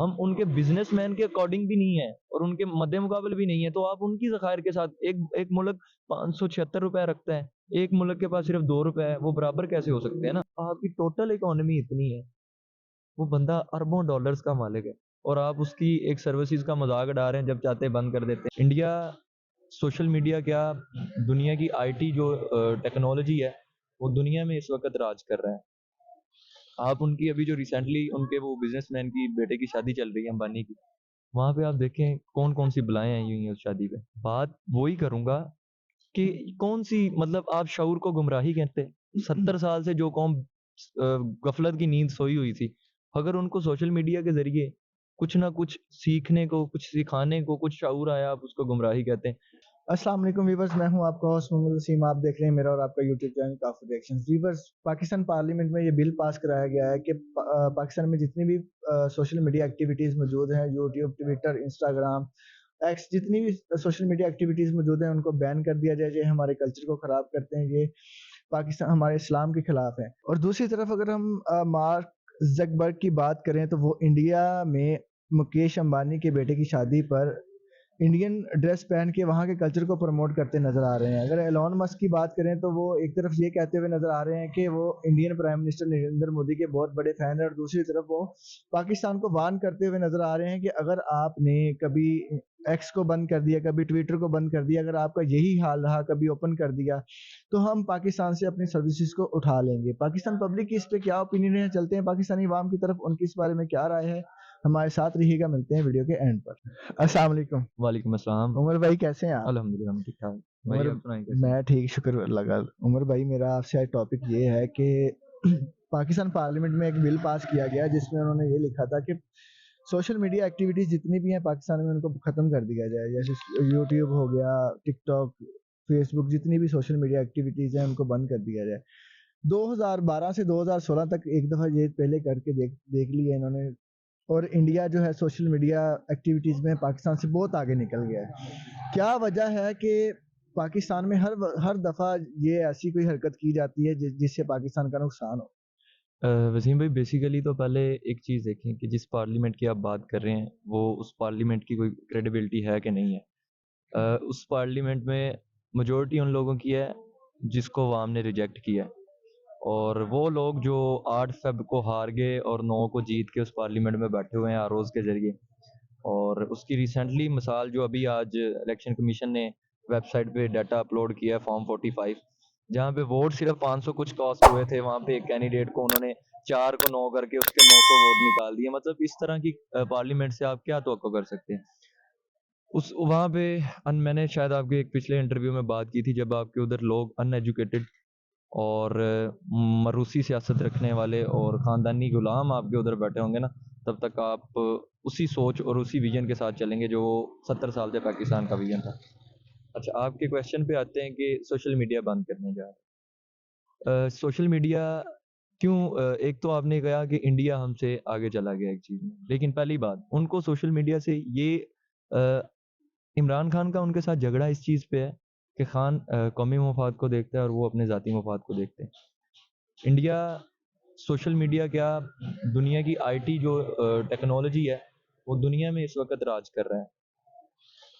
हम उनके बिजनेसमैन के अकॉर्डिंग भी नहीं है और उनके मद्दे मुकाबले भी नहीं है, तो आप उनकी ज़खायर के साथ एक एक मुल्क 576 रुपए रखता है, एक मुल्क के पास सिर्फ 2 रुपए है, वो बराबर कैसे हो सकते हैं ना? आपकी टोटल इकोनॉमी इतनी है, वो बंदा अरबों डॉलर्स का मालिक है और आप उसकी एक सर्विसेज का मजाक उड़ा रहे हैं, जब चाहते हैं बंद कर देते हैं। इंडिया सोशल मीडिया क्या, दुनिया की आईटी जो टेक्नोलॉजी है, वो दुनिया में इस वक्त राज कर रहा है। आप उनकी अभी जो रिसेंटली उनके वो बिजनेसमैन की बेटे की शादी चल रही है अंबानी की, वहाँ पे आप देखें कौन-कौन सी बलाएँ आई हुई हैं उस शादी पे। बात वही करूँगा कि कौन-सी मतलब आप शऊर को गुमराही कहते हैं। 70 साल से जो कौम गफ़लत की नींद सोई हुई थी, अगर उनको सोशल मीडिया के ज़रिए कुछ ना कुछ सीखने को, कुछ सिखाने को, कुछ शऊर आया, आप उसको गुमराही कहते हैं। अस्सलाम वालेकुम वीवर्स, मैं हूं आपका होस्ट मोहम्मद वसीम। आप देख रहे हैं मेरा और आपका यूट्यूब चैनल काफी रिएक्शंस। वीवर्स, पाकिस्तान पार्लियामेंट में ये बिल पास कराया गया है कि पाकिस्तान में जितनी भी सोशल मीडिया एक्टिविटीज़ मौजूद हैं, यूट्यूब, ट्विटर, इंस्टाग्राम, एक्स, जितनी भी सोशल मीडिया एक्टिविटीज़ मौजूद हैं उनको बैन कर दिया जाए। ये हमारे कल्चर को ख़राब करते हैं, ये पाकिस्तान हमारे इस्लाम के खिलाफ है। और दूसरी तरफ अगर हम मार्क जकबर्ग की बात करें तो वो इंडिया में मुकेश अंबानी के बेटे की शादी पर इंडियन ड्रेस पहन के वहाँ के कल्चर को प्रमोट करते नज़र आ रहे हैं। अगर एलोन मस्क की बात करें तो वो एक तरफ ये कहते हुए नज़र आ रहे हैं कि वो Indian prime minister Narendra Modi के बहुत बड़े फ़ैन हैं, और दूसरी तरफ वो पाकिस्तान को वार्न करते हुए नज़र आ रहे हैं कि अगर आपने कभी एक्स को बंद कर दिया, कभी ट्विटर को बंद कर दिया, अगर आपका यही हाल रहा, कभी ओपन कर दिया, तो हम पाकिस्तान से अपनी सर्विसेज को उठा लेंगे। पाकिस्तान पब्लिक की इस पे क्या ओपिनियन है, चलते हैं पाकिस्तानी अवाम की तरफ, उनकी इस बारे में क्या राय है। हमारे साथ रहिएगा, मिलते हैं वीडियो के एंड पर। अस्सलाम वालेकुम। वालेकुम अस्सलाम। उमर भाई कैसे हैं आप? अल्हम्दुलिल्लाह हम ठीक-ठाक। भाई उमर, आप सुनाएँ कैसे हैं? मैं ठीक, शुक्र अल्लाह का। उमर भाई, मेरा आपसे आज टॉपिक ये है कि पाकिस्तान पार्लियामेंट में एक बिल पास किया गया जिसमें उन्होंने ये लिखा था कि सोशल मीडिया एक्टिविटीज़ जितनी भी हैं पाकिस्तान में उनको ख़त्म कर दिया जाए। जैसे यूट्यूब हो गया, टिकटॉक, फेसबुक, जितनी भी सोशल मीडिया एक्टिविटीज़ हैं उनको बंद कर दिया जाए। 2012 से 2016 तक एक दफ़ा ये पहले करके देख देख लिया इन्होंने, और इंडिया जो है सोशल मीडिया एक्टिविटीज़ में पाकिस्तान से बहुत आगे निकल गया है। क्या वजह है कि पाकिस्तान में हर दफ़ा ये ऐसी कोई हरकत की जाती है जिससे पाकिस्तान का नुकसान हो? वसीम भाई बेसिकली तो पहले एक चीज़ देखें कि जिस पार्लियामेंट की आप बात कर रहे हैं, वो उस पार्लियामेंट की कोई क्रेडिबिलिटी है कि नहीं है। उस पार्लियामेंट में मेजॉरिटी उन लोगों की है जिसको अवाम ने रिजेक्ट किया है, और वो लोग जो 8 फ़ेब को हार गए और 9 को जीत के उस पार्लियामेंट में बैठे हुए हैं आरओज़ के ज़रिए। और उसकी रिसेंटली मिसाल जो अभी आज इलेक्शन कमीशन ने वेबसाइट पे डाटा अपलोड किया है फॉर्म 45, जहाँ पे वोट सिर्फ 500 कुछ कास्ट हुए थे, वहाँ पे एक कैंडिडेट को उन्होंने 4 को 9 करके उसके 900 वोट निकाल दिए। मतलब इस तरह की पार्लियामेंट से आप क्या तवक्को कर सकते हैं? उस वहाँ पे मैंने शायद आपके एक पिछले इंटरव्यू में बात की थी, जब आपके उधर लोग अनएजुकेटेड और मरूसी सियासत रखने वाले और ख़ानदानी गुलाम आपके उधर बैठे होंगे ना, तब तक आप उसी सोच और उसी विज़न के साथ चलेंगे जो 70 साल से पाकिस्तान का विज़न था। अच्छा, आपके क्वेश्चन पे आते हैं कि सोशल मीडिया बंद करने जा रहे हैं। सोशल मीडिया क्यों एक तो आपने कहा कि इंडिया हमसे आगे चला गया एक चीज़ में, लेकिन पहली बात उनको सोशल मीडिया से ये अ, इमरान खान का उनके साथ झगड़ा इस चीज़ पे है कि खान कौमी मफ़ाद को देखता है और वो अपने ज़ाती मफ़ाद को देखते हैं। इंडिया सोशल मीडिया क्या, दुनिया की आईटी जो टेक्नोलॉजी है, वो दुनिया में इस वक़्त राज कर रहा है।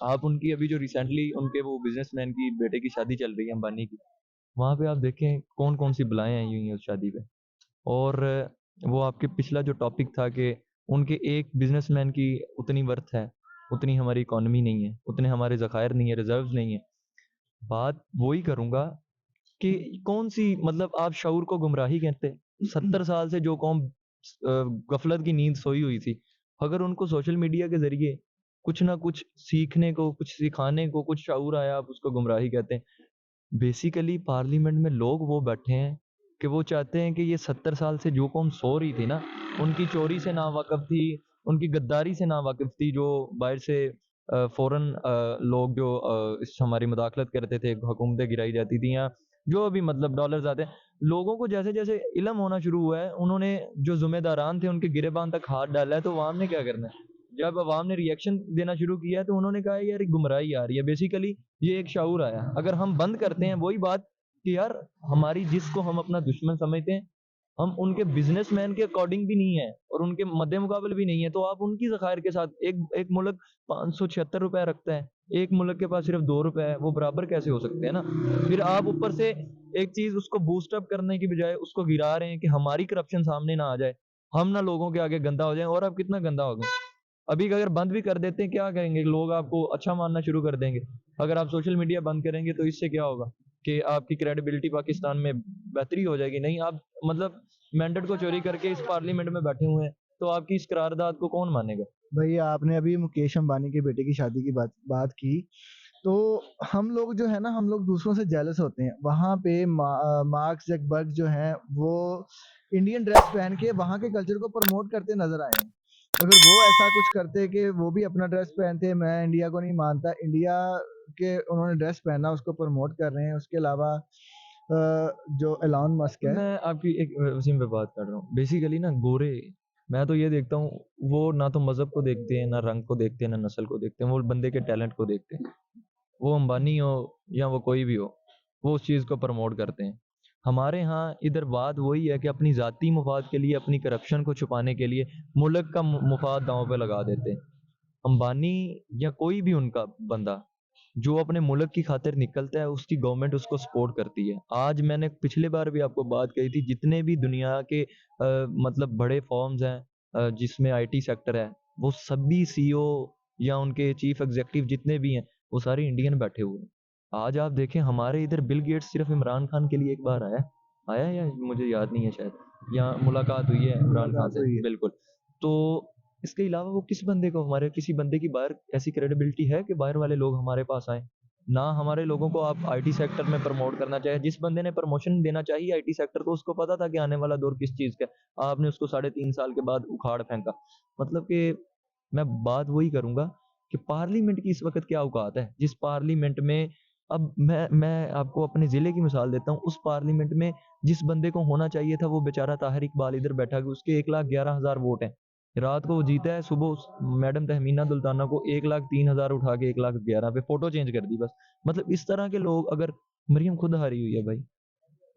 आप उनकी अभी जो रिसेंटली उनके वो बिज़नेसमैन की बेटे की शादी चल रही है अंबानी की, वहाँ पे आप देखें कौन-कौन सी बलाएँ आई हुई हैं उस शादी पे। और वो आपके पिछला जो टॉपिक था कि उनके एक बिज़नेसमैन की उतनी वर्थ है, उतनी हमारी इकोनॉमी नहीं है, उतने हमारे ज़खायर नहीं है, रिज़र्व्स नहीं है। बात वही करूँगा कि कौन-सी मतलब आप शऊर को गुमराही कहते हैं। 70 साल से जो कौम गफ़लत की नींद सोई हुई थी, अगर उनको सोशल मीडिया के ज़रिए कुछ ना कुछ सीखने को, कुछ सिखाने को, कुछ शऊर आया, आप उसको गुमराही कहते हैं। बेसिकली पार्लियामेंट में लोग वो बैठे हैं कि वो चाहते हैं कि ये 70 साल से जो कौम सो रही थी ना, उनकी चोरी से नावाकिफ़ थी, उनकी गद्दारी से नावाकिफ़ थी, जो बाहर से फ़ॉरेन लोग जो इस हमारी मुदाखलत करते थे, हुकूमतें गिराई जाती थी या जो भी मतलब डॉलर्स आते हैं, लोगों को जैसे-जैसे इल्म होना शुरू हुआ है, उन्होंने जो ज़िम्मेदारान थे उनके गिरेबान तक हाथ डाला है, तो अवाम ने क्या करना है? जब अवाम ने रिएक्शन देना शुरू किया है, तो उन्होंने कहा यार ये गुमराही आ रही है। बेसिकली ये एक शऊर आया। अगर हम बंद करते हैं वही बात कि यार हमारी जिसको हम अपना दुश्मन समझते हैं, हम उनके बिजनेसमैन के अकॉर्डिंग भी नहीं है और उनके मद्दे मुकाबले भी नहीं है, तो आप उनकी ज़खायर के साथ एक एक मुल्क 576 रुपए रखता है, एक मुल्क के पास सिर्फ 2 रुपए है, वो बराबर कैसे हो सकते हैं ना? फिर आप ऊपर से एक चीज़ उसको बूस्ट अप करने की बजाय उसको गिरा रहे हैं कि हमारी करप्शन सामने ना आ जाए, हम ना लोगों के आगे गंदा हो जाएँ, और आप कितना गंदा हो गए। अभी अगर बंद भी कर देते हैं, क्या करेंगे? लोग आपको अच्छा मानना शुरू कर देंगे। अगर आप सोशल मीडिया बंद करेंगे तो इससे क्या होगा कि आपकी क्रेडिबिलिटी पाकिस्तान में बेहतरी हो जाएगी। नहीं, आप मतलब मैंडेट को चोरी करके इस पार्लियामेंट में बैठे हुए हैं, तो आपकी इस करारदाद को कौन मानेगा? भैया आपने अभी मुकेश अंबानी के बेटे की शादी की बात बात की, तो हम लोग जो है ना, हम लोग दूसरों से जेलस होते हैं। वहाँ पे मार्क ज़करबर्ग जो हैं, वो इंडियन ड्रेस पहन के वहाँ के कल्चर को प्रमोट करते नज़र आए हैं। अगर वो ऐसा कुछ करते कि वो भी अपना ड्रेस पहनते, मैं इंडिया को नहीं मानता, इंडिया के उन्होंने ड्रेस पहना, उसको प्रमोट कर रहे हैं। उसके अलावा जो एलन मस्क है, मैं आपकी एक उसी पे बात कर रहा हूँ। बेसिकली ना गोरे, मैं तो ये देखता हूँ, वो ना तो मज़हब को देखते हैं, ना रंग को देखते हैं, ना नस्ल को देखते हैं, वो बंदे के टैलेंट को देखते हैं। वो अंबानी हो या वो कोई भी हो, वो उस चीज़ को प्रमोट करते हैं। हमारे यहाँ इधर बात वही है कि अपनी ज़ाती मुफ़ाद के लिए, अपनी करप्शन को छुपाने के लिए मुल्क का मुफ़ाद दाँव पे लगा देते हैं। अंबानी या कोई भी उनका बंदा जो अपने मुल्क की खातिर निकलता है, उसकी गवर्नमेंट उसको सपोर्ट करती है। आज मैंने पिछली बार भी आपको बात कही थी, जितने भी दुनिया के मतलब बड़े फर्म्स हैं जिसमें आईटी सेक्टर है, वो सभी सीईओ या उनके चीफ एग्जीक्यूटिव जितने भी हैं, वो सारे इंडियन बैठे हुए हैं। आज आप देखें, हमारे इधर बिल गेट्स सिर्फ इमरान खान के लिए एक बार आया है, आया है या मुझे याद नहीं है शायद, या मुलाकात हुई है इमरान खान मुलाकात से, हुई है। बिल्कुल। तो इसके अलावा वो किस बंदे को, हमारे किसी बंदे की बाहर ऐसी क्रेडिबिलिटी है कि बाहर वाले लोग हमारे पास आएँ? ना हमारे लोगों को आप आईटी सेक्टर में प्रमोट करना चाहिए। जिस बंदे ने प्रमोशन देना चाहिए आईटी सेक्टर को, उसको पता था कि आने वाला दौर किस चीज़ का है। आपने उसको 3.5 साल के बाद उखाड़ फेंका। मतलब कि मैं बात वही करूँगा कि पार्लियामेंट की इस वक़्त क्या औकात है? जिस पार्लियामेंट में, अब मैं आपको अपने ज़िले की मिसाल देता हूँ, उस पार्लियामेंट में जिस बंदे को होना चाहिए था, वो बेचारा ताहिर इकबाल इधर बैठा है, उसके 1,11,000 वोट हैं। रात को वो जीता है, सुबह उस मैडम तहमीना दुल्ताना को 1,03,000 उठा के 1,11,000 पे फ़ोटो चेंज कर दी बस। मतलब इस तरह के लोग, अगर मरियम खुद हारी हुई है भाई,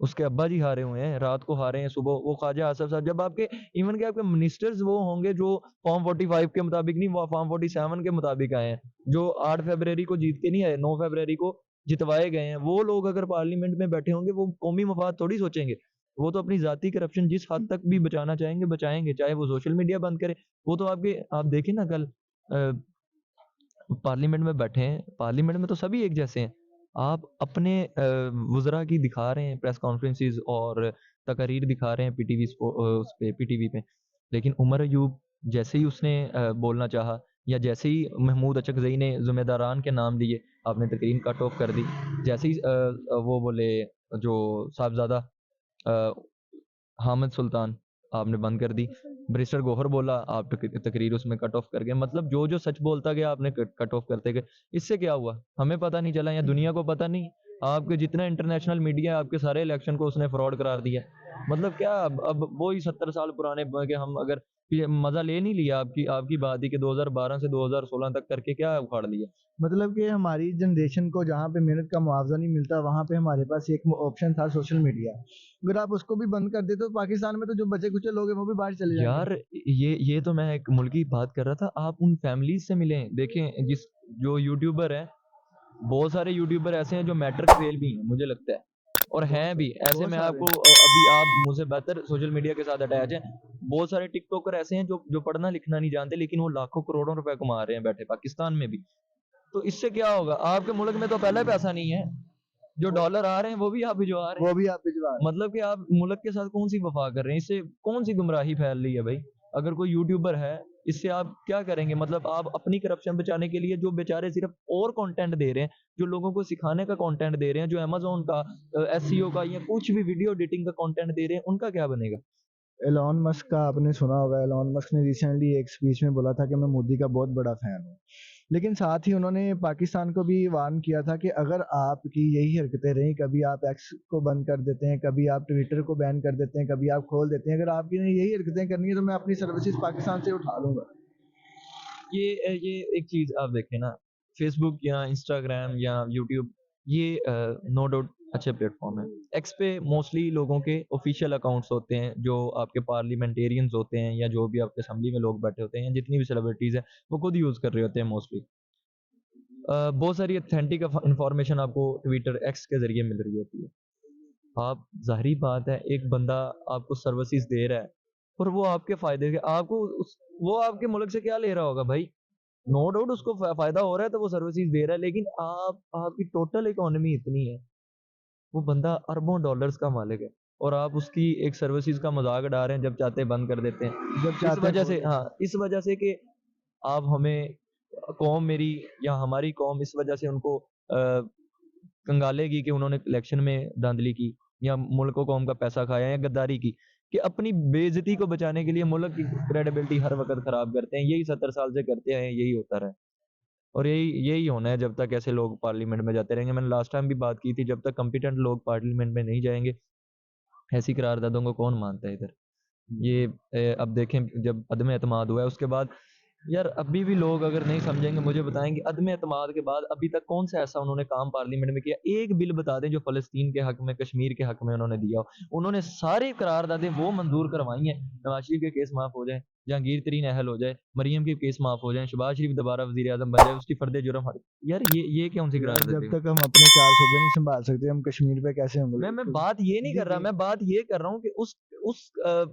उसके अब्बा जी हारे हुए हैं, रात को हारे हैं, सुबह वो ख्वाजा आसिफ साहब, जब आपके इवन के आपके मिनिस्टर्स वो होंगे जो फॉर्म 45 के मुताबिक नहीं, वो फॉर्म 47 के मुताबिक आए हैं, जो 8 फ़रवरी को जीत के नहीं आए, 9 फ़रवरी को जितवाए गए हैं, वो लोग अगर पार्लियामेंट में बैठे होंगे, वो कौमी मफाद थोड़ी सोचेंगे। वो तो अपनी ज़ाती करप्शन जिस हद तक भी बचाना चाहेंगे, बचाएँगे, चाहे वो सोशल मीडिया बंद करें। वो तो आपके, आप देखिए ना कल अ, पार्लियामेंट में बैठे हैं, पार्लियामेंट में तो सभी एक जैसे हैं। आप अपने वज़रा की दिखा रहे हैं प्रेस कॉन्फ्रेंसेज़ और तकारीर दिखा रहे हैं उस पे पीटीवी पे। लेकिन उमर अयूब जैसे ही उसने बोलना चाहा, या जैसे ही महमूद अचकज़ई ने ज़िम्मेदारान के नाम लिए, आपने तकरीर कट ऑफ कर दी। जैसे ही वो बोले जो साहबज़ादा अ, हामिद सुल्तान, आपने बंद कर दी। बैरिस्टर गौहर बोला, आप तकरीर उसमें कट ऑफ कर गए। मतलब जो-जो सच बोलता गया आपने कट ऑफ करते गए। इससे क्या हुआ? हमें पता नहीं चला या दुनिया को पता नहीं? आपके जितना इंटरनेशनल मीडिया है, आपके सारे इलेक्शन को उसने फ्रॉड करार दिया। मतलब क्या, अब वो ही 70 साल पुराने के हम अगर ये मज़ा ले नहीं लिया, आपकी आपकी बात ही कि 2012 से 2016 तक करके क्या उखाड़ लिया? मतलब कि हमारी जनरेशन को जहाँ पे मेहनत का मुआवज़ा नहीं मिलता, वहाँ पे हमारे पास एक ऑप्शन था सोशल मीडिया। अगर आप उसको भी बंद कर दें, तो पाकिस्तान में तो जो बचे-खुचे लोग हैं, वो भी बाहर चले जाएँगे। यार, ये तो मैं एक मुल्क की बात कर रहा था। आप उन फैमिलीज़ से मिलें, देखें जो यूट्यूबर हैं, बहुत सारे यूट्यूबर ऐसे हैं जो मैटर क्रेल भी हैं, मुझे लगता है, और हैं भी। ऐसे बहुत मैं सारे। आपको अभी आप मुझसे बेहतर सोशल मीडिया के साथ अटैच हैं। बहुत सारे टिकटॉकर ऐसे हैं जो पढ़ना लिखना नहीं जानते, लेकिन वो लाखों करोड़ों रुपए कमा रहे हैं बैठे पाकिस्तान में भी। तो इससे क्या होगा? आपके मुल्क में तो पहले पैसा नहीं है, जो वो डॉलर आ रहे हैं वो भी आप भिजवा रहे वो हैं। भी आप भिजवा रहे हैं। मतलब कि आप मुल्क के साथ कौन-सी वफ़ा कर रहे हैं? इससे कौन-सी गुमराही फैल रही है भाई? अगर कोई यूट्यूबर है, इससे आप क्या करेंगे? मतलब आप अपनी करप्शन बचाने के लिए जो बेचारे सिर्फ़ और कंटेंट दे रहे हैं, जो लोगों को सिखाने का कंटेंट दे रहे हैं, जो अमेज़न का एसईओ का या कुछ भी वीडियो एडिटिंग का कंटेंट दे रहे हैं, उनका क्या बनेगा? एलन मस्क का आपने सुना होगा, एलन मस्क ने रिसेंटली एक स्पीच में बोला था कि मैं मोदी का बहुत बड़ा फ़ैन हूँ। लेकिन साथ ही उन्होंने पाकिस्तान को भी वार्न किया था कि अगर आपकी यही हरकतें रहीं, कभी आप एक्स को बंद कर देते हैं, कभी आप ट्विटर को बैन कर देते हैं, कभी आप खोल देते हैं, अगर आपकी यही हरकतें करनी है, तो मैं अपनी सर्विसेज़ पाकिस्तान से उठा लूँगा। ये एक चीज़ आप देखें ना, फ़ेसबुक या इंस्टाग्राम या यूट्यूब, ये नो डाउट अच्छे प्लेटफ़ॉर्म हैं। एक्स पे मोस्टली लोगों के ऑफ़िशियल अकाउंट्स होते हैं, जो आपके पार्लियामेंटेरियंस होते हैं या जो भी आपके असेंबली में लोग बैठे होते हैं या जितनी भी सेलिब्रिटीज़ हैं, वो खुद यूज़ कर रहे होते हैं मोस्टली। बहुत सारी ऑथेंटिक इन्फॉर्मेशन आपको ट्विटर, एक्स के ज़रिए मिल रही होती है। आप ज़ाहिर-सी बात है, एक बंदा आपको सर्विसेज़ दे रहा है और वो आपके फ़ायदे के आपको उस वो आपके मुल्क से क्या ले रहा होगा भाई? नो डाउट उसको फ़ायदा हो रहा है तो वो सर्विसेज़ दे रहा है, लेकिन आपकी टोटल इकोनॉमी इतनी है, वो बंदा अरबों डॉलर्स का मालिक है और आप उसकी एक सर्विसेज़ का मज़ाक उड़ा रहे हैं, जब चाहते हैं बंद कर देते हैं। जब इस चाहते हैं वजह खोल से देते हाँ, हैं। इस वजह से कि आप हमें कौम मेरी या हमारी कौम इस वजह से उनको कंगालेगी कि उन्होंने इलेक्शन में धांधली की या मुल्क व कौम का पैसा खाया या गद्दारी की, कि अपनी बेइज़्ज़ती को बचाने के लिए मुल्क की क्रेडिबिलिटी हर वक़्त ख़राब करते हैं। यही 70 साल से करते आए हैं, यही होता रहा है और यही यही होना है जब तक ऐसे लोग पार्लियामेंट में जाते रहेंगे। मैंने लास्ट टाइम भी बात की थी, जब तक कॉम्पिटेंट लोग पार्लियामेंट में नहीं जाएँगे, ऐसी करारदादों को कौन मानता है इधर? ये अब देखें जब अदम एतमाद हुआ है उसके बाद यार अभी भी लोग अगर नहीं समझेंगे मुझे बताएँ कि अदम एतमाद के बाद अभी तक कौन-सा ऐसा उन्होंने काम पार्लियामेंट में किया? एक बिल बता दें जो फ़लस्तीन के हक़ में, कश्मीर के हक़ में उन्होंने दिया हो। उन्होंने सारी करारदादें वो मंज़ूर करवाई हैं, नवाज़ शरीफ के केस माफ़ हो जाएँ, जहांगीर तरीन अहल हो जाए, मरियम के केस माफ़ हो जाएँ, शहबाज़ शरीफ दोबारा वज़ीर-ए-आज़म बन जाए, उसकी फ़र्द जुर्म हट यार ये कौन-सी यार जब करारदादें हुई? तक हम अपने 4 सूबे नहीं सँभाल सकते, हम कश्मीर पे कैसे मैं उँगली बात ये नहीं जी, कर रहा, जी। मैं बात ये कर रहा हूँ कि उस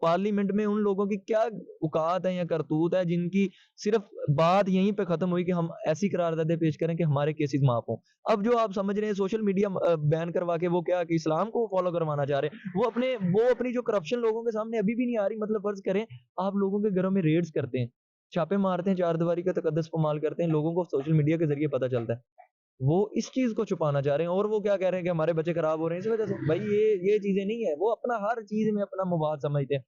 पार्लियामेंट में उन लोगों की क्या औकात है या करतूत है जिनकी सिर्फ़ बात यहीं पे ख़त्म हुई कि हम ऐसी करारदादें पेश करें कि हमारे केसेज़ माफ़ हों। अब जो आप समझ रहे हैं सोशल मीडिया बैन करवा के वो क्या कि इस्लाम को फ़ॉलो करवाना चाह रहे हैं। वो अपनी जो करप्शन लोगों के सामने अभी भी नहीं आ रही मतलब फ़र्ज़ करें आप लोगों के घरों में रेड्स करते हैं, छापे मारते हैं, चारदीवारी का तकद्दुस पामाल करते हैं, लोगों को सोशल मीडिया के ज़रिए पता चलता है। वो इस चीज़ को छुपाना चाह रहे हैं और वो क्या कह रहे हैं कि हमारे बच्चे खराब हो रहे हैं इस वज़ह से। भाई ये चीज़ें नहीं है, वो अपना हर चीज़ में अपना मुफ़ाद समझते हैं।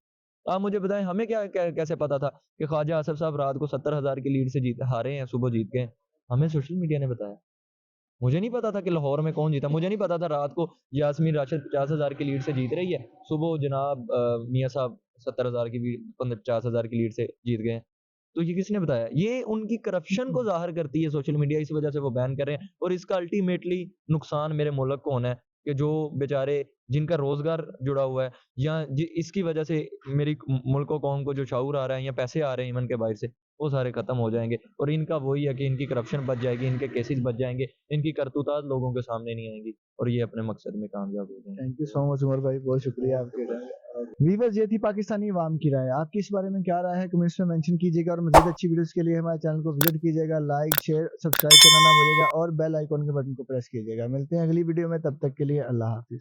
आप मुझे बताएँ हमें क्या कै कैसे पता था कि ख्वाजा आसिफ साहब रात को 70,000 की लीड से हारे हैं, सुबह जीत गए हैं। हमें सोशल मीडिया ने बताया। मुझे नहीं पता था कि लाहौर में कौन जीता, मुझे नहीं पता था रात को यास्मीन राशिद 50,000 की लीड से जीत रही है, सुबह जनाब मियाँ साहब 70,000 की लीड 50,000 की लीड से जीत गए हैं। तो ये किसने बताया? ये उनकी करप्शन को ज़ाहिर करती है सोशल मीडिया, इस वजह से वो बैन कर रहे हैं और इसका अल्टीमेटली नुकसान मेरे मुल्क को होना है कि जो बेचारे जिनका रोज़गार जुड़ा हुआ है या इसकी वजह से मेरी मुल्क और कौम को जो शऊर आ रहा है या पैसे आ रहे हैं ईवन के बाहर से, वो सारे खत्म हो जाएँगे और इनका वही है कि इनकी करप्शन बच जाएगी, इनके केसेज़ बच जाएँगे, इनकी करतूतात लोगों के सामने नहीं आएँगी और ये अपने मकसद में कामयाब हो जाएँगे। Thank you so much Umar भाई, बहुत शुक्रिया आपके टाइम व्यूअर्स ये थी पाकिस्तानी अवाम की राय। आपकी इस बारे में क्या राय है कमेंट्स में मेंशन कीजिएगा और मज़ीद अच्छी वीडियोज़ के लिए हमारे चैनल को विज़िट कीजिएगा, लाइक, शेयर, सब्सक्राइब करना ना भूलिएगा और बेल आइकन के बटन को प्रेस कीजिएगा। मिलते हैं अगली वीडियो में, तब तक के लिए अल्लाह हाफ़िज़।